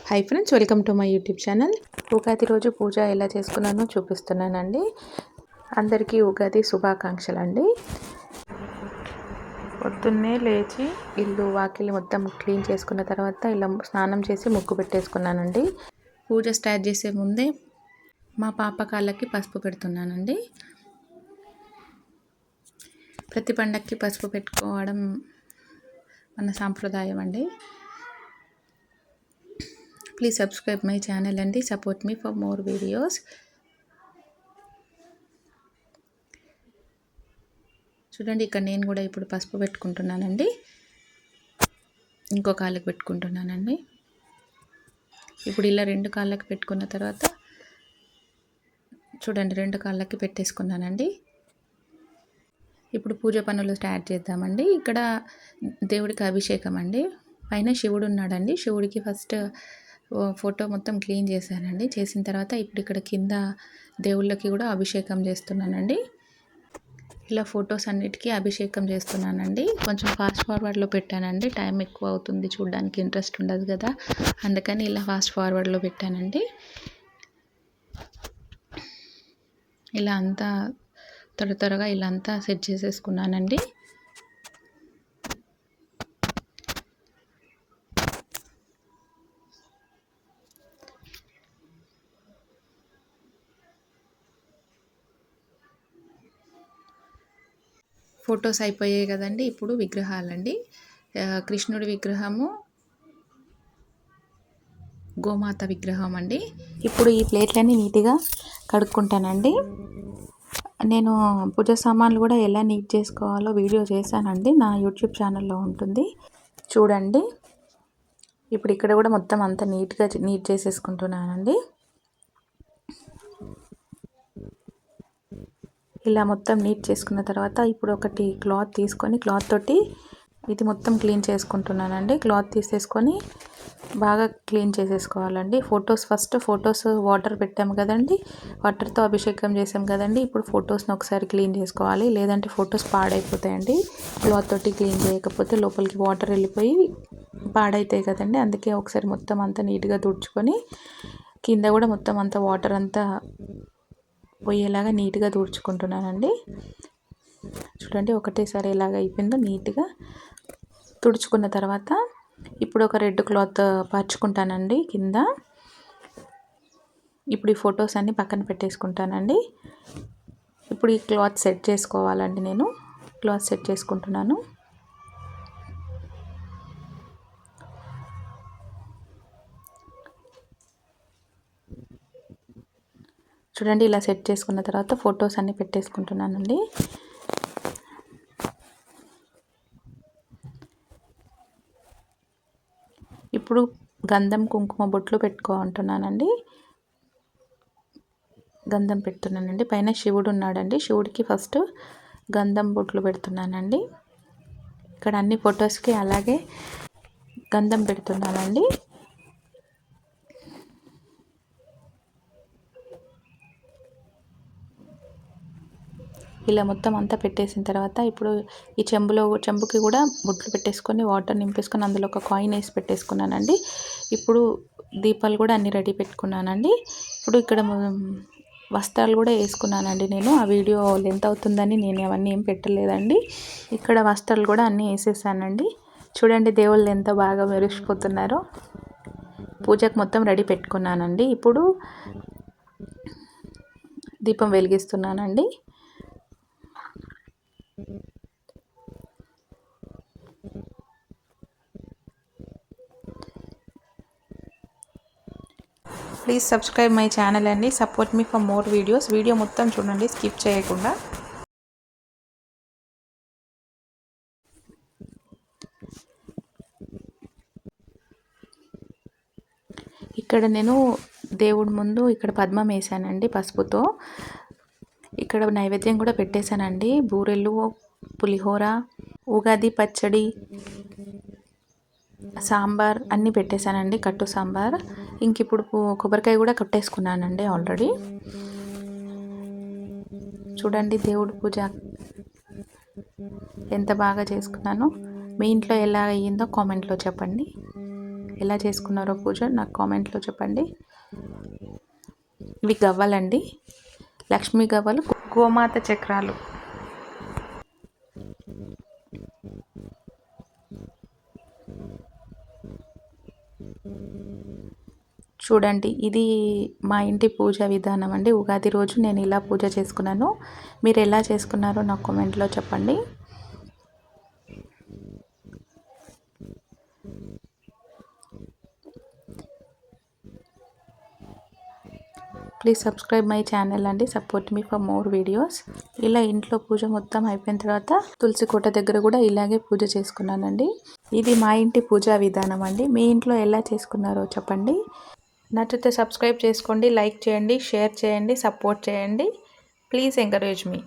Hi friends, welcome to my YouTube channel. Ugadi రోజు పూజ ఎలా చేసుకున్నానో చూపిస్తున్నానండి. అందరికీ ఉగాది శుభాకాంక్షలు అండి. పొద్దున్నే లేచి ఇల్లు వాకిలి మొత్తం క్లీన్ చేసుకున్న తర్వాత ఇలా స్నానం చేసి ముగ్గు పెట్టేసుకున్నానండి. పూజ స్టార్ట్ చేసే ముందే మా పాప కాళ్ళకి పసుపు పెడుతున్నానండి. ప్రతి పండక్కి పసుపు పెట్టుకోవడం మన సాంప్రదాయం అండి. ప్లీజ్ సబ్స్క్రైబ్ మై ఛానల్ అండి, support me for more videos. చూడండి, ఇక్కడ నేను కూడా ఇప్పుడు పసుపు పెట్టుకుంటున్నానండి. ఇంకో కాళ్ళకి పెట్టుకుంటున్నానండి. ఇప్పుడు ఇలా 2 కాళ్ళకి పెట్టుకున్న తర్వాత చూడండి 2 కాళ్ళకి పెట్టేసుకున్నానండి. ఇప్పుడు పూజ పనులు స్టార్ట్ చేద్దామండి. ఇక్కడ దేవుడికి అభిషేకం అండి. పైన శివుడు ఉన్నాడండి. శివుడికి ఫస్ట్ ఫోటో మొత్తం క్లీన్ చేశానండి. చేసిన తర్వాత ఇప్పుడు ఇక్కడ కింద దేవుళ్ళకి కూడా అభిషేకం చేస్తున్నానండి. ఇలా ఫొటోస్ అన్నిటికీ అభిషేకం చేస్తున్నానండి. కొంచెం ఫాస్ట్ ఫార్వర్డ్లో పెట్టానండి. టైం ఎక్కువ అవుతుంది, చూడడానికి ఇంట్రెస్ట్ ఉండదు కదా, అందుకని ఇలా ఫాస్ట్ ఫార్వర్డ్లో పెట్టానండి. ఇలా అంతా త్వరగా ఇలా అంతా సెట్ చేసేసుకున్నానండి. ఫొటోస్ అయిపోయాయి కదండి. ఇప్పుడు విగ్రహాలండి. కృష్ణుడి విగ్రహము, గోమాత విగ్రహం అండి. ఇప్పుడు ఈ ప్లేట్లన్నీ నీట్గా కడుక్కుంటానండి. నేను పూజ సామాన్లు కూడా ఎలా నీట్ చేసుకోవాలో వీడియో చేశానండి, నా యూట్యూబ్ ఛానల్లో ఉంటుంది, చూడండి. ఇప్పుడు ఇక్కడ కూడా మొత్తం అంతా నీట్ చేసేసుకుంటున్నానండి. ఇలా మొత్తం నీట్ చేసుకున్న తర్వాత ఇప్పుడు ఒకటి క్లాత్ తీసుకొని క్లాత్ తోటి ఇది మొత్తం క్లీన్ చేసుకుంటున్నానండి. క్లాత్ తీసేసుకొని బాగా క్లీన్ చేసేసుకోవాలండి. ఫొటోస్ వాటర్ పెట్టాము కదండి, వాటర్తో అభిషేకం చేసాం కదండి. ఇప్పుడు ఫొటోస్ని ఒకసారి క్లీన్ చేసుకోవాలి, లేదంటే ఫొటోస్ పాడైపోతాయండి. క్లాత్ తోటి క్లీన్ చేయకపోతే లోపలికి వాటర్ వెళ్ళిపోయి పాడైతాయి కదండి. అందుకే ఒకసారి మొత్తం అంతా నీట్గా తుడుచుకొని కింద కూడా మొత్తం అంతా వాటర్ అంతా పోయేలాగా నీట్గా తుడుచుకుంటున్నానండి. చూడండి, ఒకటేసారి ఎలాగ అయిపోయిందో నీట్గా తుడుచుకున్న తర్వాత ఇప్పుడు ఒక రెడ్ క్లాత్ పరుచుకుంటానండి కింద. ఇప్పుడు ఈ ఫొటోస్ అన్నీ పక్కన పెట్టేసుకుంటానండి. ఇప్పుడు ఈ క్లాత్ సెట్ చేసుకోవాలండి. నేను క్లాత్ సెట్ చేసుకుంటున్నాను. చూడండి, ఇలా సెట్ చేసుకున్న తర్వాత ఫొటోస్ అన్నీ పెట్టేసుకుంటున్నానండి. ఇప్పుడు గంధం కుంకుమ బొట్లు పెట్టుకుంటున్నానండి. గంధం పెడుతున్నానండి. పైన శివుడు ఉన్నాడండి. శివుడికి ఫస్ట్ గంధం బొట్లు పెడుతున్నానండి. ఇక్కడ అన్ని ఫొటోస్కి అలాగే గంధం పెడుతున్నానండి. ఇలా మొత్తం అంతా పెట్టేసిన తర్వాత ఇప్పుడు ఈ చెంబుకి కూడా బొట్లు పెట్టేసుకొని వాటర్ నింపేసుకొని అందులో ఒక కాయిన్ వేసి పెట్టేసుకున్నానండి. ఇప్పుడు దీపాలు కూడా అన్నీ రెడీ పెట్టుకున్నానండి. ఇప్పుడు ఇక్కడ వస్త్రాలు కూడా వేసుకున్నానండి. నేను ఆ వీడియో లెంత్ అవుతుందని నేను అవన్నీ ఏం పెట్టలేదండి. ఇక్కడ వస్త్రాలు కూడా అన్నీ వేసేసానండి. చూడండి, దేవుళ్ళు ఎంత బాగా మెరిసిపోతున్నారో. పూజకు మొత్తం రెడీ పెట్టుకున్నానండి. ఇప్పుడు దీపం వెలిగిస్తున్నానండి. ప్లీజ్ సబ్స్క్రైబ్ మై ఛానల్ అండి, support me for more videos. Video మొత్తం చూడండి, స్కిప్ చేయకుండా. ఇక్కడ నేను దేవుడి ముందు ఇక్కడ పద్మం వేసానండి పసుపుతో. ఇక్కడ నైవేద్యం కూడా పెట్టేశానండి. బూరెలు, పులిహోర, ఉగాది పచ్చడి, సాంబార్ అన్నీ పెట్టేశానండి, కట్టు సాంబార్. ఇంక ఇప్పుడు కొబ్బరికాయ కూడా కట్టేసుకున్నానండి ఆల్రెడీ. చూడండి, దేవుడి పూజ ఎంత బాగా చేసుకున్నానో. మీ ఇంట్లో ఎలా అయ్యిందో కామెంట్లో చెప్పండి. ఎలా చేసుకున్నారో పూజ నాకు కామెంట్లో చెప్పండి. ఇవి గవ్వలండి, లక్ష్మీ గవ్వలు, గోమాత చక్రాలు. చూడండి, ఇది మా ఇంటి పూజ విధానం అండి. ఉగాది రోజు నేను ఇలా పూజ చేసుకున్నాను. మీరు ఎలా చేసుకున్నారో నాకు కామెంట్లో చెప్పండి. ప్లీజ్ సబ్స్క్రైబ్ మై ఛానల్ అండి, support me for more videos. ఇలా ఇంట్లో పూజ మొత్తం అయిపోయిన తర్వాత తులసి కోట దగ్గర కూడా ఇలాగే పూజ చేసుకున్నానండి. ఇది మా ఇంటి పూజా విధానం అండి. మీ ఇంట్లో ఎలా చేసుకున్నారో చెప్పండి. నచ్చితే సబ్స్క్రైబ్ చేసుకోండి, లైక్ చేయండి, షేర్ చేయండి, సపోర్ట్ చేయండి. Please encourage me.